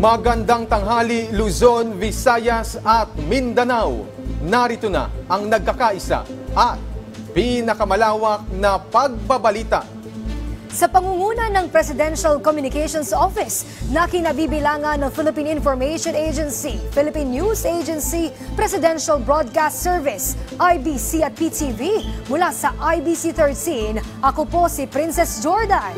Magandang tanghali Luzon, Visayas at Mindanao. Narito na ang nagkakaisa at pinakamalawak na pagbabalita. Sa pangunguna ng Presidential Communications Office na kinabibilangan ng Philippine Information Agency, Philippine News Agency, Presidential Broadcast Service, IBC at PTV, mula sa IBC 13, ako po si Princess Jordan.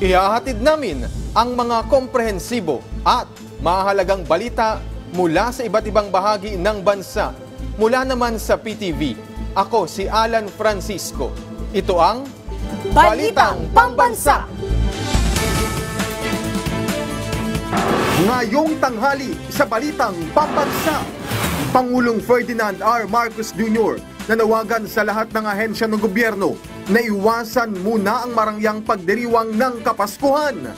Ihahatid namin ang mga komprehensibo at mahalagang balita mula sa iba't ibang bahagi ng bansa. Mula naman sa PTV, ako si Alan Francisco. Ito ang Balitang Pambansa! Ngayong tanghali sa Balitang Pambansa, Pangulong Ferdinand R. Marcos Jr. nanawagan sa lahat ng ahensya ng gobyerno na iwasan muna ang marangyang pagdiriwang ng Kapaskuhan.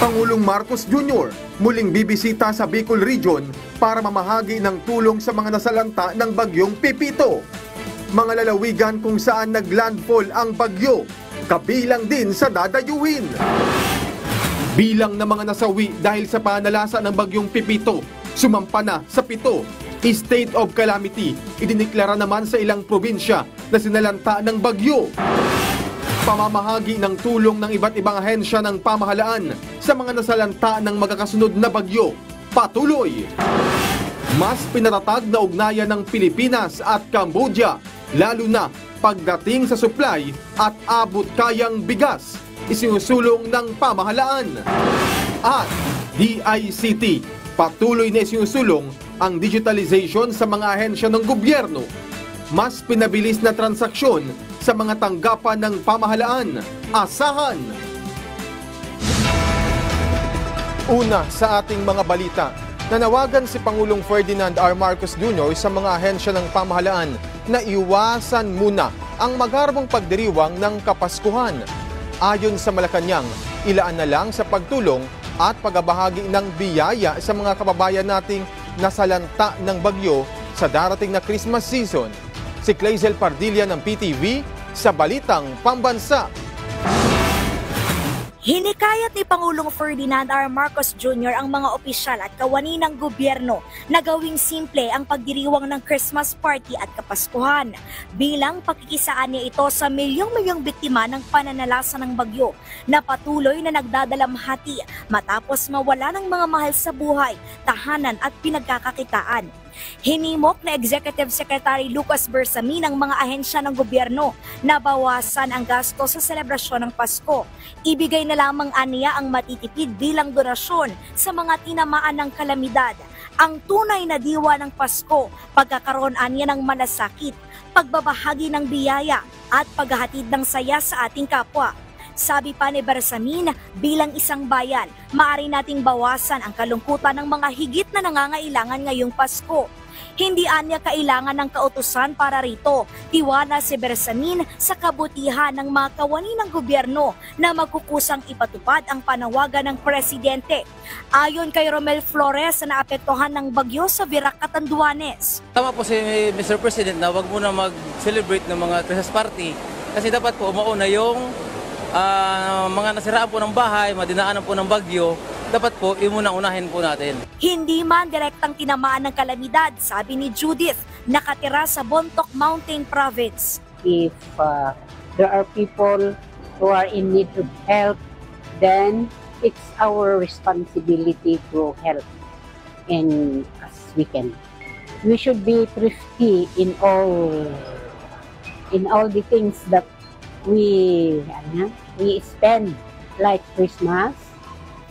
Pangulong Marcos Jr. muling bibisita sa Bicol Region para mamahagi ng tulong sa mga nasalanta ng bagyong Pipito. Mga lalawigan kung saan naglandfall ang bagyo, kabilang din sa dadayuhin. Bilang ng mga nasawi dahil sa panalasa ng bagyong Pipito, sumampa na sa 7. State of calamity, idiniklara naman sa ilang probinsya na sinalanta ng bagyo. Pamamahagi ng tulong ng iba't ibang ahensya ng pamahalaan sa mga nasalanta ng magkakasunod na bagyo, patuloy. Mas pinatatag na ugnayan ng Pilipinas at Cambodia, lalo na pagdating sa supply at abot kayang bigas, isinusulong ng pamahalaan. At DICT, patuloy na isinusulong ang digitalization sa mga ahensya ng gobyerno. Mas pinabilis na transaksyon sa mga tanggapan ng pamahalaan. Asahan! Una sa ating mga balita, nanawagan si Pangulong Ferdinand R. Marcos Jr. sa mga ahensya ng pamahalaan na iwasan muna ang magarbong pagdiriwang ng Kapaskuhan. Ayon sa Malacanang, ilaan na lang sa pagtulong at pagbabahagi ng biyaya sa mga kababayan nating nasalanta ng bagyo sa darating na Christmas season. Si Clazel Pardilla ng PTV sa Balitang Pambansa. Hinikayat ni Pangulong Ferdinand R. Marcos Jr. ang mga opisyal at kawani ng gobyerno na gawing simple ang pagdiriwang ng Christmas party at Kapaskuhan bilang pakikisaan niya ito sa milyong-milyong biktima ng pananalasa ng bagyo na patuloy na nagdadalamhati matapos mawala ng mga mahal sa buhay, tahanan at pinagkakakitaan. Hinimok na Executive Secretary Lucas Bersamin ang mga ahensya ng gobyerno na bawasan ang gasto sa selebrasyon ng Pasko. Ibigay na lamang aniya ang matitipid bilang donasyon sa mga tinamaan ng kalamidad. Ang tunay na diwa ng Pasko, pagkakaroon aniya ng malasakit, pagbabahagi ng biyaya at paghahatid ng saya sa ating kapwa. Sabi pa ni Bersamin, bilang isang bayan, maaari nating bawasan ang kalungkutan ng mga higit na nangangailangan ngayong Pasko. Hindi anya kailangan ng kautusan para rito. Tiwala si Bersamin sa kabutihan ng mga kawani ng gobyerno na magkukusang ipatupad ang panawagan ng presidente. Ayon kay Romel Flores na naapektuhan ng bagyo sa Virac, Catanduanes. Tama po si Mr. President na wag muna mag-celebrate ng mga Christmas party kasi dapat po mauna yung mga nasiraan po ng bahay, madinaanan po ng bagyo, dapat po imunang-unahin po natin. Hindi man direktang tinamaan ng kalamidad, sabi ni Judith, nakatira sa Bontoc Mountain Province. If there are people who are in need of help, then it's our responsibility to help as we can. We should be thrifty in all the things that we spend, like Christmas.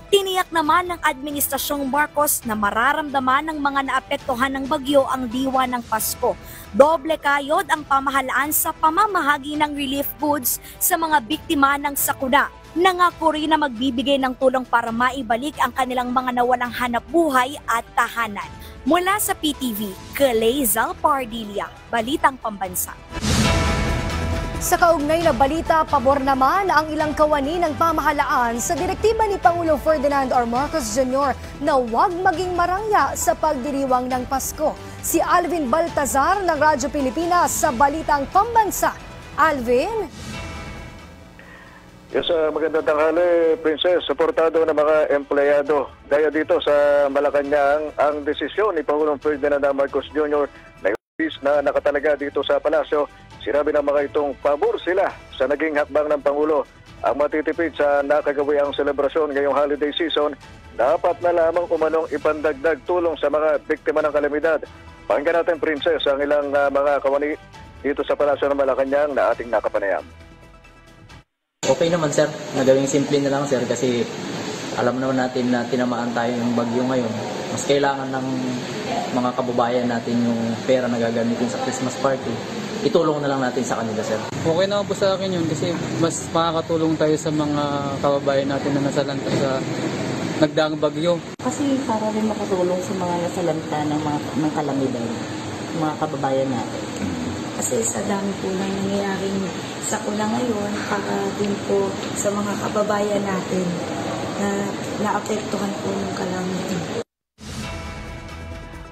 Tiniyak naman ng Administrasyong Marcos na mararamdaman ng mga naapektuhan ng bagyo ang diwa ng Pasko. Doble kayod ang pamahalaan sa pamamahagi ng relief goods sa mga biktima ng sakuna. Nangako rin na magbibigay ng tulong para maibalik ang kanilang mga nawalang hanap buhay at tahanan. Mula sa PTV, Clazel Pardilla, Balitang Pambansa. Sa kaugnay na balita, pabor naman ang ilang kawani ng pamahalaan sa direktiba ni Pangulong Ferdinand R. Marcos Jr. na huwag maging marangya sa pagdiriwang ng Pasko. Si Alvin Baltazar ng Radyo Pilipinas sa Balitang Pambansa. Alvin? Yes, magandang tanghali, Princess. Suportado ng mga empleyado. Gaya dito sa Malacanang, ang desisyon ni Pangulong Ferdinand Marcos Jr. na nakatalaga dito sa palasyo, sinabi ng mga itong pabor sila sa naging hakbang ng Pangulo. Ang matitipid sa nakagawiang selebrasyon ngayong holiday season, dapat na lamang umanong ipandagdag tulong sa mga biktima ng kalamidad. Pakinggan natin, Princess, ang ilang mga kawani dito sa palasyo ng Malacanang na ating nakapanayam. Okay naman sir, nagawing simple na lang sir kasi alam naman natin na tinamaan tayo ng bagyo ngayon. Mas kailangan ng mga kababayan natin yung pera na gagamitin sa Christmas party. Itulong na lang natin sa kanila sir. Okay naman po sa akin yun kasi mas makakatulong tayo sa mga kababayan natin na nasalanta sa nagdaang bagyo. Kasi para rin makatulong sa mga nasalanta ng kalamidad, mga kababayan natin. Kasi sa dami po nang nangyayaring sakuna ngayon para din po sa mga kababayan natin na naapektuhan po ng calamity.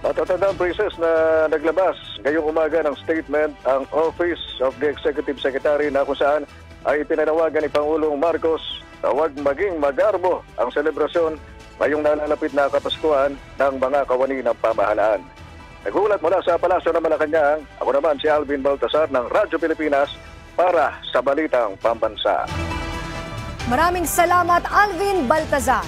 Matatandang, Princess, na naglabas ngayong umaga ng statement ang Office of the Executive Secretary na kung saan ay pinanawagan ni Pangulong Marcos na huwag maging magarbo ang selebrasyon ngayong nalalapit na Kapaskuhan ng mga kawani ng pamahalaan. Nagulat mula sa Palasyo ng Malacanang, ako naman si Alvin Baltasar ng Radyo Pilipinas para sa Balitang Pambansa. Maraming salamat, Alvin Baltazar.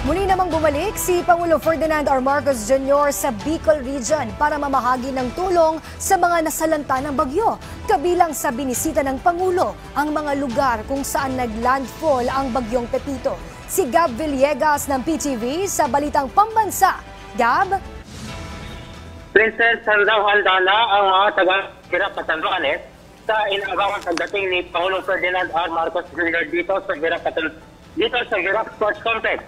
Muli namang bumalik si Pangulo Ferdinand R. Marcos Jr. sa Bicol Region para mamahagi ng tulong sa mga nasalanta ng bagyo. Kabilang sa binisita ng Pangulo ang mga lugar kung saan naglandfall ang bagyong Pepito. Si Gab Villegas ng PTV sa Balitang Pambansa. Gab? Princess, handang-handa na ang mga taga-Hirap at Zamboanga sa inaabangan pagdating ni Pangulong Ferdinand R. Marcos Jr. dito sa Hirap Sports Complex.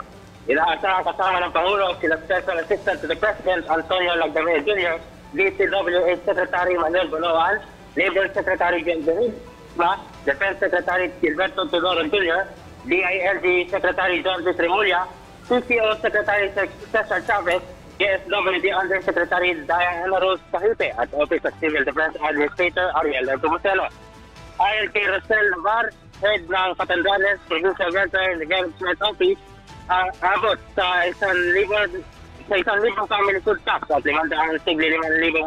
Inaasahan kasama ng Pangulo sila Special Assistant to the President Antonio Lagdamea Jr., DCWH Secretary Manuel Bonoan, Labor Secretary Benjamin Isma, Defense Secretary Gilberto Tudoro Jr., DILG Secretary John Luis Remulla, CCO Secretary Cesar Chavez, DSWD Undersecretary Diana Rose Cahipe at Office of Civil Defense Administrator Ariel Ertumuselo. Ayon kay Rosel Navar, Head ng Catanduanes Provincial Welfare and Development Office, abot sa 1,000 family food packs at 5,500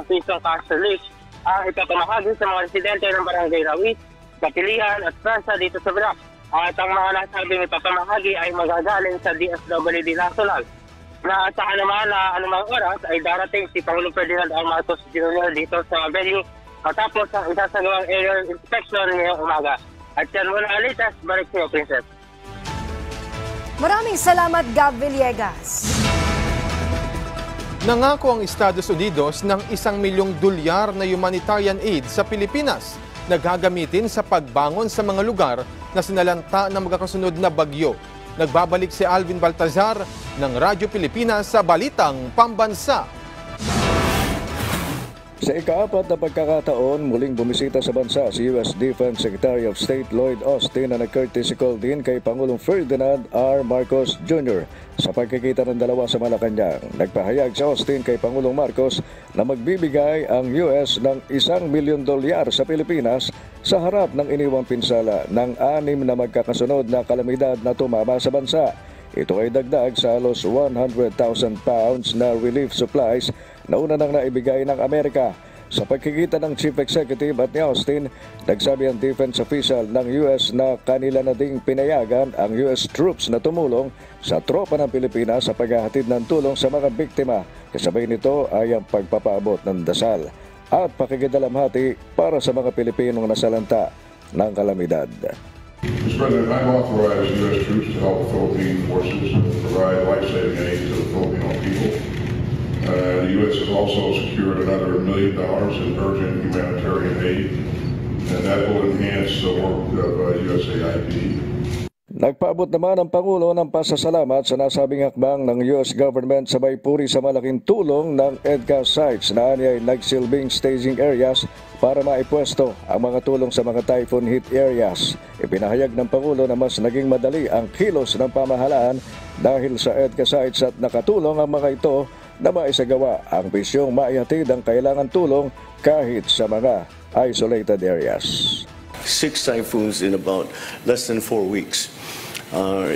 pisong cash relief ang ipapamahagi sa mga residente ng Barangay Rawis, Kapilihan at Fransa dito sa Virac. At ang mga nasabing ipapamahagi ay magagaling sa DSWD National. Naasahan naman na anumang oras ay darating si Pangulong Ferdinand R. Marcos Jr. dito sa venue matapos ang isasagawang aerial inspection ngayong umaga. At yan muna ang latest, balik sa iyo, Princess. Maraming salamat, Gab Villegas. Nangako ang Estados Unidos ng $1 milyong na humanitarian aid sa Pilipinas na gagamitin sa pagbangon sa mga lugar na sinalanta ng magkakasunod na bagyo. Nagbabalik si Alvin Baltazar ng Radyo Pilipinas sa Balitang Pambansa. Sa ika-4 na pagkakataon, muling bumisita sa bansa si U.S. Defense Secretary of State Lloyd Austin na nag-courtesy call din kay Pangulong Ferdinand R. Marcos Jr. Sa pagkikita ng dalawa sa Malacanang, nagpahayag si Austin kay Pangulong Marcos na magbibigay ang U.S. ng $1 milyon sa Pilipinas sa harap ng iniwang pinsala ng 6 na magkakasunod na kalamidad na tumama sa bansa. Ito ay dagdag sa halos 100,000 pounds na relief supplies na una nang naibigay ng Amerika. Sa pagkikita ng Chief Executive at ni Austin, nagsabi ang defense official ng US na kanila na ding pinayagan ang US troops na tumulong sa tropa ng Pilipinas sa paghahatid ng tulong sa mga biktima. Kasabay nito ay ang pagpapaabot ng dasal at pakikidalamhati para sa mga Pilipinong nasalanta ng kalamidad. Mr. President, I've authorized U.S. troops to help the Philippine forces provide life-saving aid to the Filipino people. The U.S. has also secured another $1 million in urgent humanitarian aid, and that will enhance the work of USAID. Nagpaabot naman ang Pangulo ng pasasalamat sa nasabing hakbang ng U.S. government sabay puri sa malaking tulong ng EDCA sites na ay nagsilbing staging areas para maipwesto ang mga tulong sa mga typhoon hit areas. Ipinahayag ng Pangulo na mas naging madali ang kilos ng pamahalaan dahil sa EDCA sites at nakatulong ang mga ito na maisagawa ang bisyong maihatid ang kailangan tulong kahit sa mga isolated areas. 6 typhoons in about less than 4 weeks. And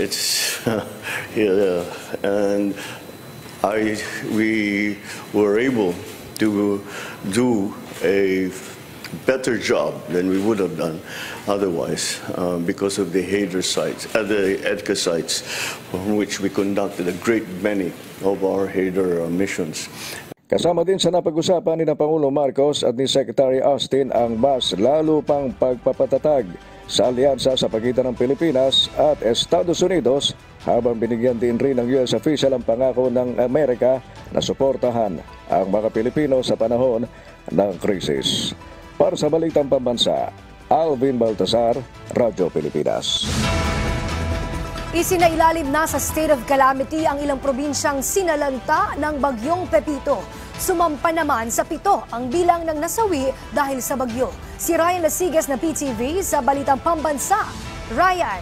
we were able to do a better job than we would have done otherwise because of the HADR sites, the EDCA sites, from which we conducted a great many of our HADR missions. Kasama din sa napag-usapan ni Pangulong Marcos at ni Secretary Austin ang mas lalo pang pagpapatatag sa alyansa sa pagitan ng Pilipinas at Estados Unidos, habang binigyan din rin ng US official ang pangako ng Amerika na suportahan ang mga Pilipino sa panahon ng krisis. Para sa Balitang Pambansa, Alvin Baltasar, Radyo Pilipinas. Isinailalim na sa state of calamity ang ilang probinsyang sinalanta ng bagyong Pepito. Sumampa naman sa 7 ang bilang ng nasawi dahil sa bagyo. Si Ryan Lasigas na PTV sa Balitang Pambansa. Ryan.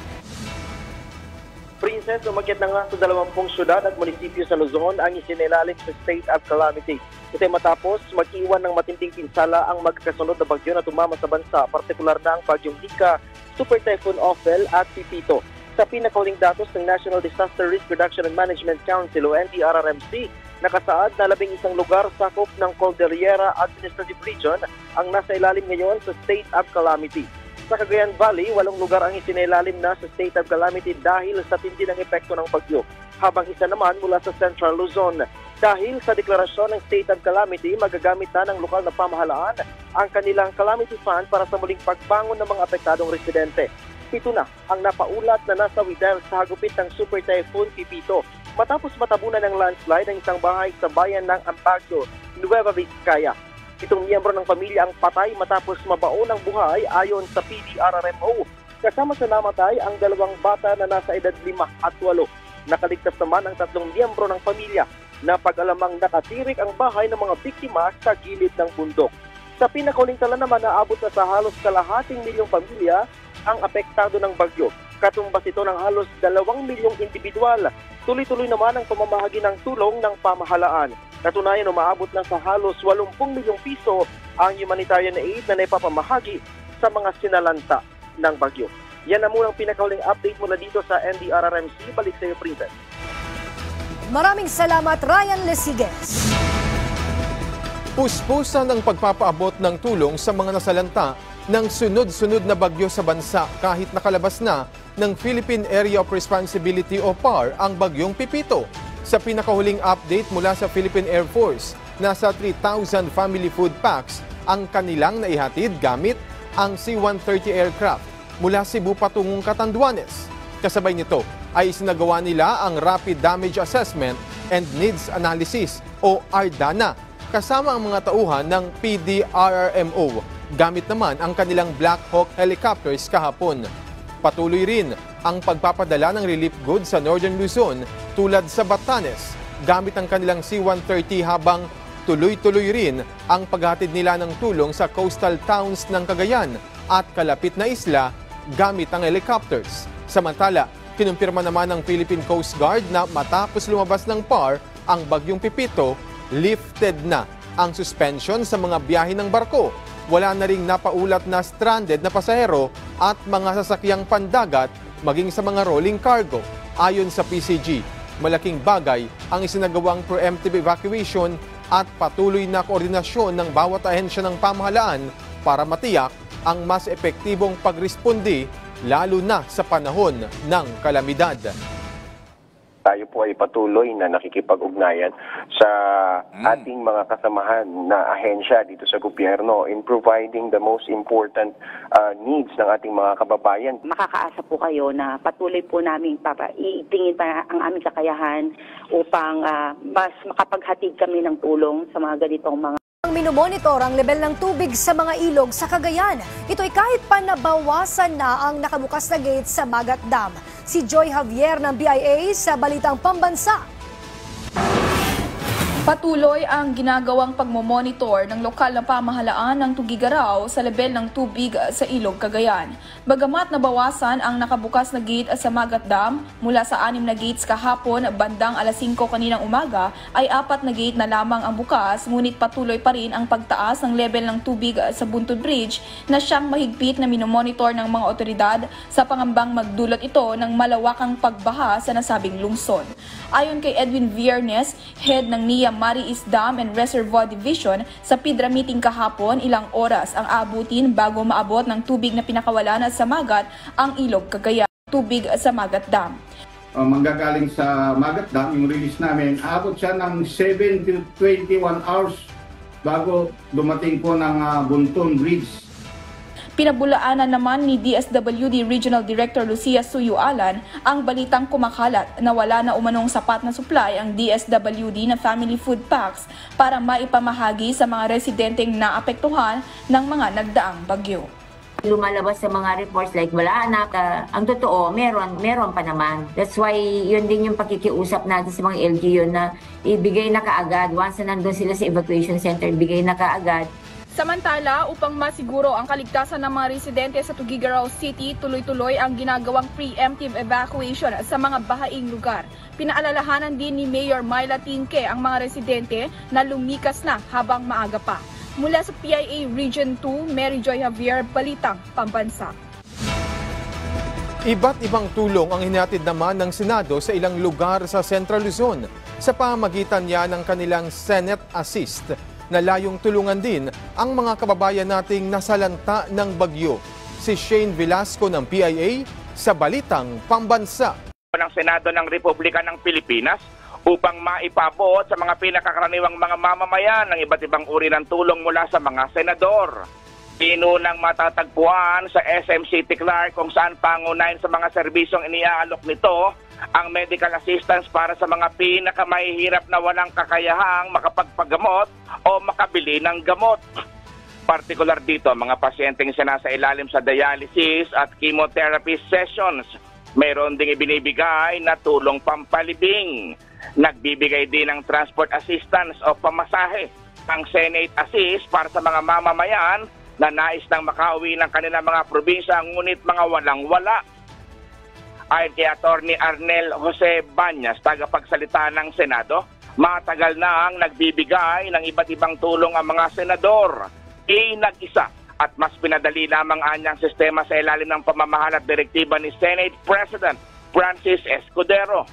Princess, umakyat na nga sa 20 syudad at munisipyo sa Luzon ang isinailalim sa state of calamity. Ito ay matapos mag-iwan ng matinding pinsala ang magkasunod na bagyo na tumama sa bansa, partikular na ang bagyong Ika, Super Typhoon Ophel at Pipito. Sa pinakahuling datos ng National Disaster Risk Reduction and Management Council o NDRRMC, nakasaad na 11 lugar sakop ng Cordillera Administrative Region ang nasa ilalim ngayon sa state of calamity. Sa Cagayan Valley, 8 lugar ang isinailalim na sa state of calamity dahil sa tindi ng epekto ng bagyo, habang isa naman mula sa Central Luzon. Dahil sa deklarasyon ng state of calamity, magagamit na ng lokal na pamahalaan ang kanilang calamity fund para sa muling pagbangon ng mga apektadong residente. 7 na ang napaulat na nasawi dahil sa hagupit ng Super Typhoon Pipito matapos matabunan ng landslide ang isang bahay sa bayan ng Ampagyo, Nueva Vizcaya. 7 miyembro ng pamilya ang patay matapos mabaon ng buhay ayon sa PDRRMO. Kasama sa namatay ang 2 bata na nasa edad 5 at 8. Nakaligtas naman ang 3 miyembro ng pamilya na pag-alamang nakatirik ang bahay ng mga biktima sa gilid ng bundok. Sa pinakahuling tala naman, naabot na sa halos 250,000 pamilya ang apektado ng bagyo. Katumbas ito ng halos 2 milyong individual. Tuloy-tuloy naman ang pamamahagi ng tulong ng pamahalaan. Katunayan, umaabot na sa halos 80 milyong piso ang humanitarian aid na naipapamahagi sa mga sinalanta ng bagyo. Yan ang munang pinakahuling update mula dito sa NDRRMC. Balik sa iyo, Princess. Maraming salamat, Ryan Lesiges. Puspusan ang pagpapaabot ng tulong sa mga nasalanta ng sunod-sunod na bagyo sa bansa kahit nakalabas na ng Philippine Area of Responsibility o PAR ang bagyong Pipito. Sa pinakahuling update mula sa Philippine Air Force, nasa 3,000 family food packs ang kanilang naihatid gamit ang C-130 aircraft mula Cebu patungong Catanduanes. Kasabay nito ay isinagawa nila ang Rapid Damage Assessment and Needs Analysis o RDANA kasama ang mga tauhan ng PDRRMO. Gamit naman ang kanilang Black Hawk helicopters kahapon. Patuloy rin ang pagpapadala ng relief goods sa Northern Luzon tulad sa Batanes gamit ang kanilang C-130 habang tuloy-tuloy rin ang paghatid nila ng tulong sa coastal towns ng Cagayan at kalapit na isla gamit ang helicopters. Samantala, kinumpirma naman ng Philippine Coast Guard na matapos lumabas ng PAR ang bagyong Pipito, lifted na ang suspension sa mga biyahe ng barko. Wala na ring napaulat na stranded na pasahero at mga sasakyang pandagat maging sa mga rolling cargo. Ayon sa PCG, malaking bagay ang isinagawang preemptive evacuation at patuloy na koordinasyon ng bawat ahensya ng pamahalaan para matiyak ang mas epektibong pagresponde lalo na sa panahon ng kalamidad. Tayo po ay patuloy na nakikipag-ugnayan sa ating mga kasamahan na ahensya dito sa gobyerno in providing the most important needs ng ating mga kababayan. Makakaasa po kayo na patuloy po namin itingin pa ang aming kakayahan upang mas makapaghatid kami ng tulong sa mga ganitong mga Minomonitor ang level ng tubig sa mga ilog sa Cagayan. Ito'y kahit pa nabawasan na ang nakabukas na gate sa Magat Dam. Si Joy Javier ng BIA sa Balitang Pambansa. Patuloy ang ginagawang pagmomonitor ng lokal na pamahalaan ng Tugigaraw sa level ng tubig sa Ilog, Cagayan. Bagamat nabawasan ang nakabukas na gate sa Magat Dam mula sa 6 na gates kahapon bandang alas 5 kaninang umaga, ay 4 na gate na lamang ang bukas, ngunit patuloy pa rin ang pagtaas ng level ng tubig sa Buntod Bridge na siyang mahigpit na minomonitor ng mga otoridad sa pangambang magdulot ito ng malawakang pagbaha sa nasabing lungsod. Ayon kay Edwin Viernes, head ng NIA Mariis Dam and Reservoir Division, sa PIDRA meeting kahapon, ilang oras ang aabutin bago maabot ng tubig na pinakawalan sa Magat ang Ilog, Cagayan. Tubig sa Magat Dam. Manggagaling sa Magat Dam, yung release namin, aabot siya ng 7 to 21 hours bago dumating po ng Bunton Bridge. Pinabulaanan naman ni DSWD Regional Director Lucia Suyualan ang balitang kumakalat na wala na umanong sapat na supply ang DSWD na family food packs para maipamahagi sa mga residenteng naapektuhan ng mga nagdaang bagyo. Lumalabas sa mga reports like wala na. Ang totoo, meron pa naman. That's why yun din yung pakikiusap natin sa mga LGU na ibigay na kaagad. Once na nandun sila sa evacuation center, ibigay na kaagad. Samantala, upang masiguro ang kaligtasan ng mga residente sa Tuguegarao City, tuloy-tuloy ang ginagawang preemptive evacuation sa mga bahaing lugar. Pinaalalahanan din ni Mayor Myla Tinque ang mga residente na lumikas na habang maaga pa. Mula sa PIA Region 2, Mary Joy Javier, Balitang Pambansa. Iba't ibang tulong ang hinatid naman ng Senado sa ilang lugar sa Central Luzon sa pamamagitan niya ng kanilang Senate Assist na layong tulungan din ang mga kababayan nating nasalanta ng bagyo. Si Shane Velasco ng PIA sa Balitang Pambansa. Ng Senado ng Republika ng Pilipinas upang maipabot sa mga pinakakaraniwang mga mamamayan ng iba't ibang uri ng tulong mula sa mga senador. Pinunang matatagpuan sa SM City Clark kung saan pangunahin sa mga serbisyong iniaalok nito ang medical assistance para sa mga pinakamahihirap na walang kakayahang makapagpagamot o makabili ng gamot. Partikular dito, mga pasyenteng sinasa ilalim sa dialysis at chemotherapy sessions. Mayroon ding ibinibigay na tulong pampalibing. Nagbibigay din ng transport assistance o pamasahe ang Senate Assist para sa mga mamamayan na nais nang makauwi ng kanilang mga probinsya ngunit mga walang-wala. Ayon kay Atty. Arnel Jose Banyas, tagapagsalita ng Senado, matagal na ang nagbibigay ng iba't ibang tulong ang mga senador. Nag-isa at mas pinadali lamang anyang sistema sa ilalim ng pamamahala at direktiba ni Senate President Francis Escudero.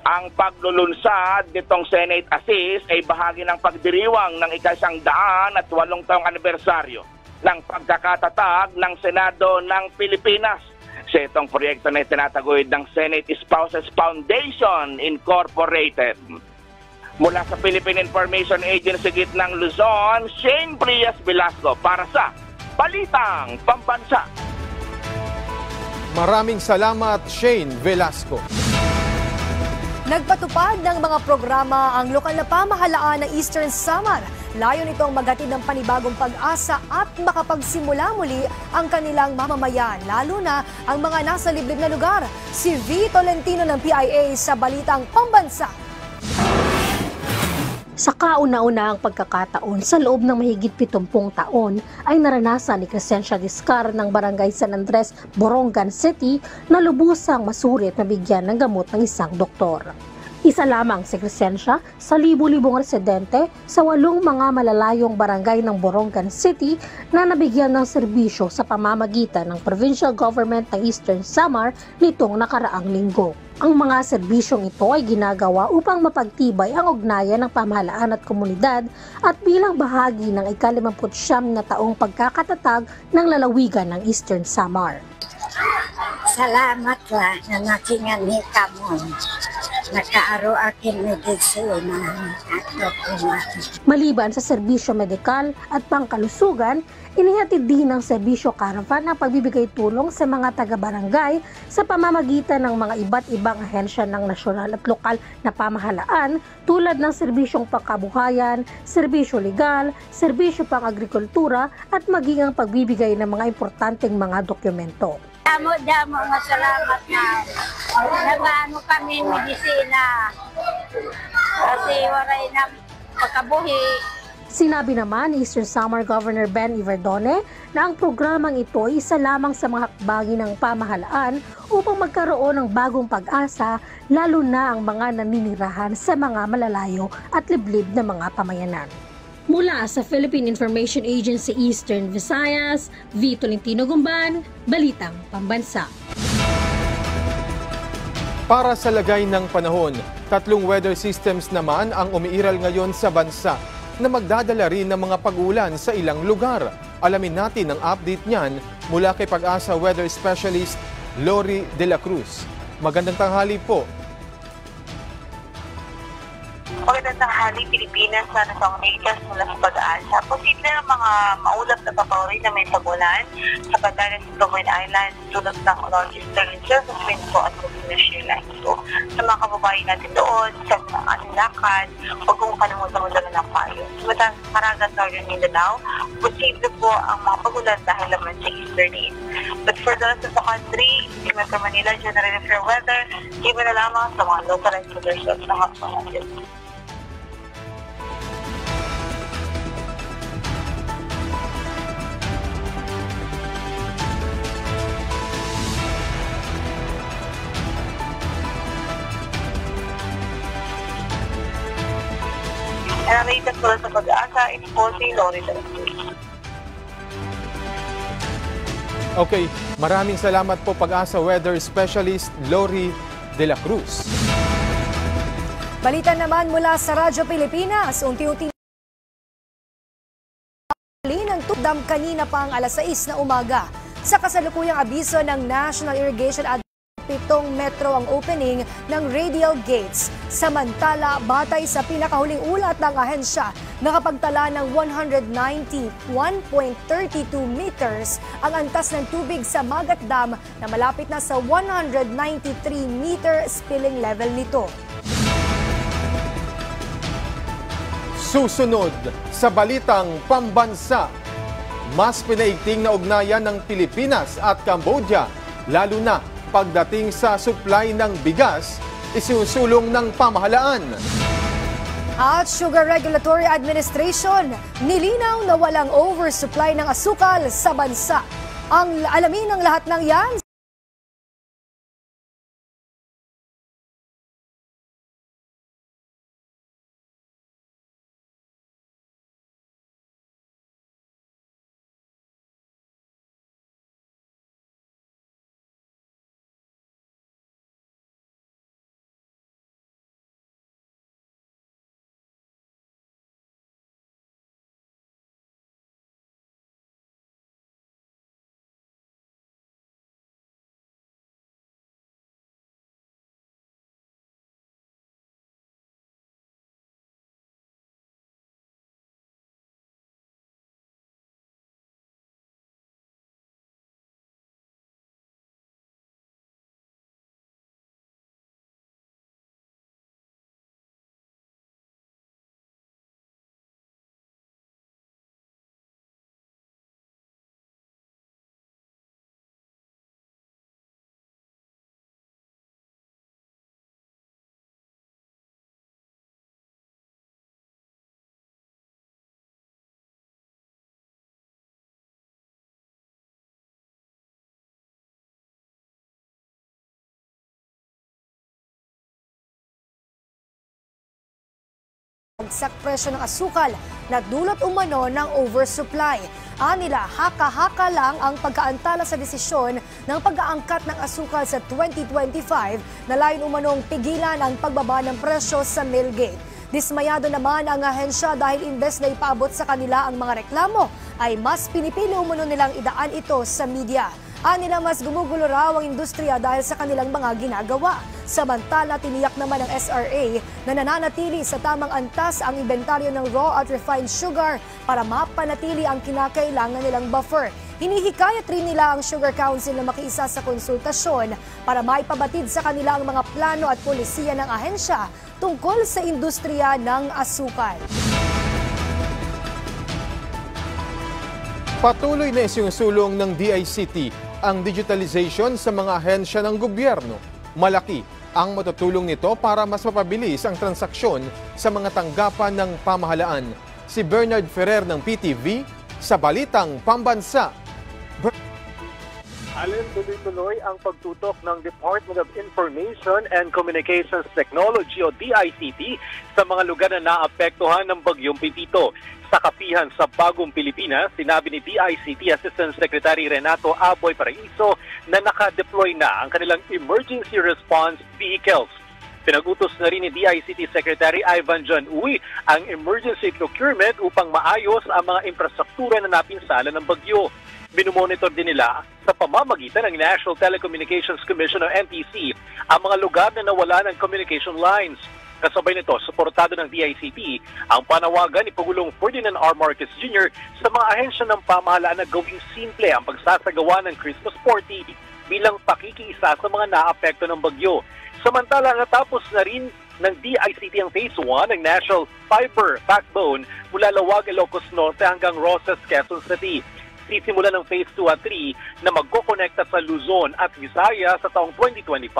Ang paglulunsad nitong Senate Assist ay bahagi ng pagdiriwang ng ika-108 taong anibersaryo ng pagkakatatag ng Senado ng Pilipinas. Sa itong proyekto na itinataguyod ng Senate Spouses Foundation Incorporated. Mula sa Philippine Information Agency Gitnang Luzon, Shane Velasco para sa Balitang Pambansa. Maraming salamat, Shane Velasco. Nagpatupad ng mga programa ang lokal na pamahalaan ng Eastern Samar. Layon itong maghatid ng panibagong pag-asa at makapagsimula muli ang kanilang mamamayan, lalo na ang mga nasa liblib na lugar. Si V. Tolentino ng PIA sa Balitang Pambansa. Sa kauna-unahang pagkakataon sa loob ng mahigit 70 taon ay naranasan ni Crescencia Discar ng Barangay San Andres, Borongan City na lubusang masuri at mabigyan ng gamot ng isang doktor. Isa lamang si Crescencia sa libu-libong residente sa 8 mga malalayong barangay ng Borongan City na nabigyan ng serbisyo sa pamamagitan ng Provincial Government ng Eastern Samar nitong nakaraang linggo. Ang mga serbisyong ito ay ginagawa upang mapagtibay ang ugnayan ng pamahalaan at komunidad at bilang bahagi ng ika-59 na taong pagkakatatag ng lalawigan ng Eastern Samar. Salamat lah na nakingan ni kamo. Nakaaro akin medisina at dokumento. Maliban sa serbisyo medikal at pangkalusugan, inihatid din ng serbisyo caravan ang pagbibigay tulong sa mga taga-barangay sa pamamagitan ng mga iba't ibang ahensya ng nasyonal at lokal na pamahalaan tulad ng serbisyong pangkabuhayan, serbisyo legal, serbisyo pang-agrikultura at maging ang pagbibigay ng mga importanteng mga dokumento. Damo nga salamat na nagaano kami medisina kasi waray na pagkabuhi. Sinabi naman ni Eastern Samar Governor Ben Iverdone na ang programang ito ay isa lamang sa mga hakbangin ng pamahalaan upang magkaroon ng bagong pag-asa, lalo na ang mga naninirahan sa mga malalayo at liblib na mga pamayanan. Mula sa Philippine Information Agency Eastern Visayas, V. Tolentino Gumban, Balitang Pambansa. Para sa lagay ng panahon, 3 weather systems naman ang umiiral ngayon sa bansa na magdadala rin ng mga pag-ulan sa ilang lugar. Alamin natin ang update niyan mula kay Pag-asa Weather Specialist Lori De La Cruz. Magandang tanghali po. Magandang tanghali, Pilipinas, na nasang Reyes mula sa Pag-asa. Posible ng mga maulap na papawin na may pag-ulan sa Batanes at Gawin Island tulad ng Rochester, Surface Wind po at Shear Line. So, sa mga kababayan natin doon, sa mga lakad, huwag kong kalimutan mo naman ng payo. Sa Caraga, Northern Mindanao, posible po ang mga pag-ulan dahil naman sa easterly. But for the rest of the country, in Metro Manila, generally fair weather, given na lamang sa mga localized weather cells na hapon natin. Naramitas mula sa Pag-asa, ito po si Lori De La Cruz. Okay, maraming salamat po Pag-asa Weather Specialist Lori De La Cruz. Balita naman mula sa Radyo Pilipinas, unti-unti ng tukdam kanina pang alas 6 na umaga. Sa kasalukuyang abiso ng National Irrigation Administration, 7 metro ang opening ng radial gates. Samantala, batay sa pinakahuling ulat ng ahensya, nakapagtala ng 191.32 meters ang antas ng tubig sa Magat Dam na malapit na sa 193-meter spilling level nito. Susunod sa Balitang Pambansa, mas pinaigting na ugnayan ng Pilipinas at Cambodia, lalo na pagdating sa supply ng bigas, isinusulong ng pamahalaan. At Sugar Regulatory Administration, nilinaw na walang oversupply ng asukal sa bansa. Ang alamin ng lahat ng yan bagsak presyo ng asukal na dulot umano ng oversupply. Anila, haka-haka lang ang pagkaantala sa desisyon ng pag-aangkat ng asukal sa 2025 na layon umanong pigilan ang pagbaba ng presyo sa millgate. Dismayado naman ang ahensya dahil imbes na ipaabot sa kanila ang mga reklamo, ay mas pinipili umano nilang idaan ito sa media. Anila, mas gumugulo raw ang industriya dahil sa kanilang mga ginagawa. Samantala, tiniyak naman ng SRA na nananatili sa tamang antas ang inventaryo ng raw at refined sugar para mapanatili ang kinakailangan nilang buffer. Hinihikayat rin nila ang Sugar Council na makiisa sa konsultasyon para maipabatid sa kanila ang mga plano at polisiya ng ahensya tungkol sa industriya ng asukal. Patuloy na isinusulong ng DICT ang digitalization sa mga ahensya ng gobyerno. Malaki ang matutulong nito para mas mapabilis ang transaksyon sa mga tanggapan ng pamahalaan. Si Bernard Ferrer ng PTV sa Balitang Pambansa. Alin, tuloy-tuloy ang pagtutok ng Department of Information and Communications Technology o DICT sa mga lugar na naapektuhan ng Bagyong Pipito. Sa kapihan sa Bagong Pilipinas, sinabi ni DICT Assistant Secretary Renato Aboy Paraiso na naka-deploy na ang kanilang emergency response vehicles. Pinag-utos na rin ni DICT Secretary Ivan John Uy ang emergency procurement upang maayos ang mga infrastruktura na napinsala ng bagyo. Binomonitor din nila sa pamamagitan ng National Telecommunications Commission o NTC ang mga lugar na nawala ng communication lines. Kasabay nito, suportado ng DICT ang panawagan ni Pangulong Ferdinand R. Marcos Jr. sa mga ahensya ng pamahalaan na gawing simple ang pagsasagawa ng Christmas party bilang pakikiisa sa mga naapekto ng bagyo. Samantala, natapos na rin ng DICT ang Phase 1 ng National Fiber Backbone mula Lawag, Ilocos Norte hanggang Rosas, Quezon City. Sisimula ng Phase 2 at 3 na magkokonekta sa Luzon at Visayas sa taong 2025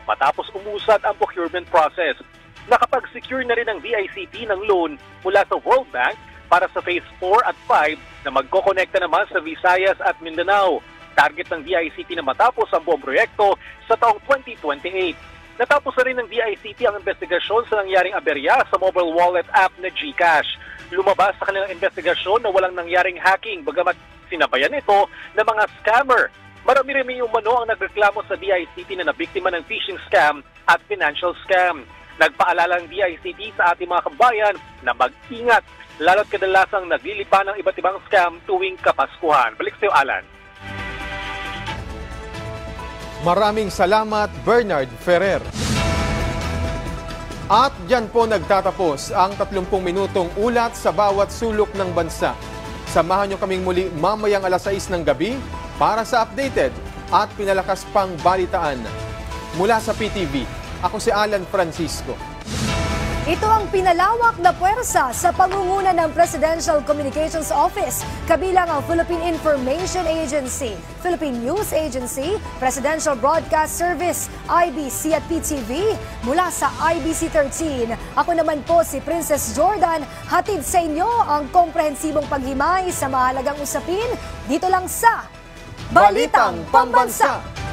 matapos umusad ang procurement process. Nakapag-secure na rin ang DICT ng loan mula sa World Bank para sa Phase 4 at 5 na magkokonekta naman sa Visayas at Mindanao. Target ng DICT na matapos ang buong proyekto sa taong 2028. Natapos na rin ng DICT ang investigasyon sa nangyaring aberya sa mobile wallet app na GCash. Lumabas sa kanilang investigasyon na walang nangyaring hacking, bagamat sinabayan ito ng mga scammer. Marami-rami umano ang nagreklamo sa DICT na nabiktima ng phishing scam at financial scam. Nagpaalala ang DICT sa ating mga kabayan na mag-ingat, lalo't kadalasang naglilipa ng iba't ibang scam tuwing Kapaskuhan. Balik sa iyo, Alan. Maraming salamat, Bernard Ferrer. At dyan po nagtatapos ang 30 minutong ulat sa bawat sulok ng bansa. Samahan nyo kaming muli mamayang alas 6 ng gabi para sa updated at pinalakas pang balitaan. Mula sa PTV, ako si Alan Francisco. Ito ang pinalawak na puwersa sa pangunguna ng Presidential Communications Office, kabilang ang Philippine Information Agency, Philippine News Agency, Presidential Broadcast Service, IBC at PTV. Mula sa IBC 13, ako naman po si Princess Jordan, hatid sa inyo ang komprehensibong paghimay sa mahalagang usapin dito lang sa Balitang Pambansa.